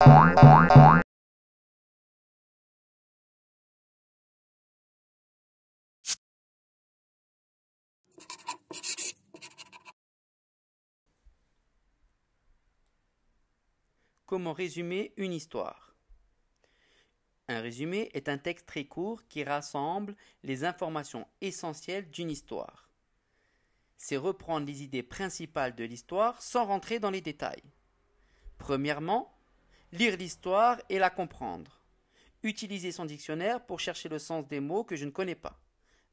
Comment résumer une histoire? Un résumé est un texte très court qui rassemble les informations essentielles d'une histoire. C'est reprendre les idées principales de l'histoire sans rentrer dans les détails. Premièrement, lire l'histoire et la comprendre. Utiliser son dictionnaire pour chercher le sens des mots que je ne connais pas.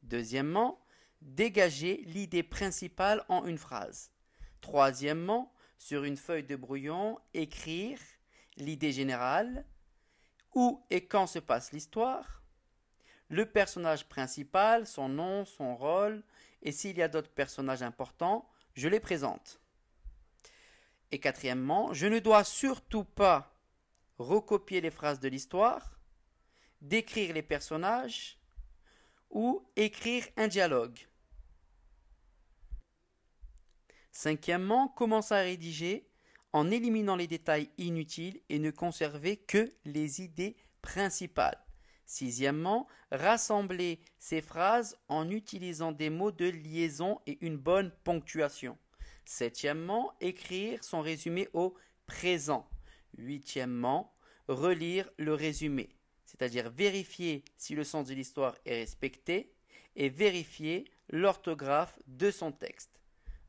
Deuxièmement, dégager l'idée principale en une phrase. Troisièmement, sur une feuille de brouillon, écrire l'idée générale, où et quand se passe l'histoire, le personnage principal, son nom, son rôle, et s'il y a d'autres personnages importants, je les présente. Et quatrièmement, je ne dois surtout pas recopier les phrases de l'histoire, décrire les personnages ou écrire un dialogue. Cinquièmement, commencer à rédiger en éliminant les détails inutiles et ne conserver que les idées principales. Sixièmement, rassembler ces phrases en utilisant des mots de liaison et une bonne ponctuation. Septièmement, écrire son résumé au présent. Huitièmement, relire le résumé, c'est-à-dire vérifier si le sens de l'histoire est respecté et vérifier l'orthographe de son texte.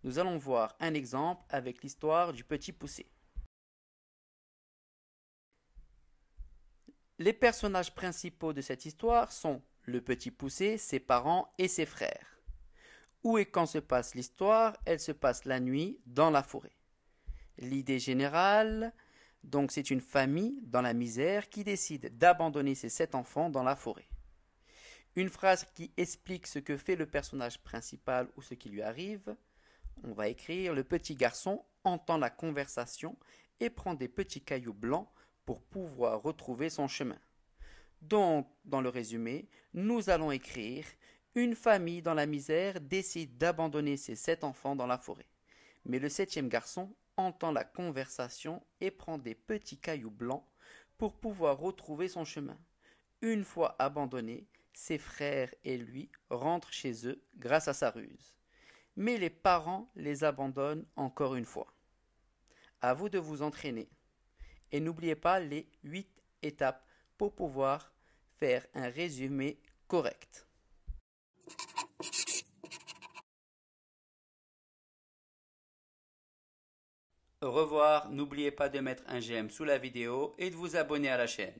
Nous allons voir un exemple avec l'histoire du Petit Poucet. Les personnages principaux de cette histoire sont le Petit Poucet, ses parents et ses frères. Où et quand se passe l'histoire? Elle se passe la nuit dans la forêt. L'idée générale, donc c'est une famille dans la misère qui décide d'abandonner ses 7 enfants dans la forêt. Une phrase qui explique ce que fait le personnage principal ou ce qui lui arrive. On va écrire: le petit garçon entend la conversation et prend des petits cailloux blancs pour pouvoir retrouver son chemin. Donc, dans le résumé, nous allons écrire: une famille dans la misère décide d'abandonner ses 7 enfants dans la forêt. Mais le 7e garçon entend la conversation et prend des petits cailloux blancs pour pouvoir retrouver son chemin. Une fois abandonnés, ses frères et lui rentrent chez eux grâce à sa ruse. Mais les parents les abandonnent encore une fois. À vous de vous entraîner. Et n'oubliez pas les 8 étapes pour pouvoir faire un résumé correct. Au revoir, n'oubliez pas de mettre un j'aime sous la vidéo et de vous abonner à la chaîne.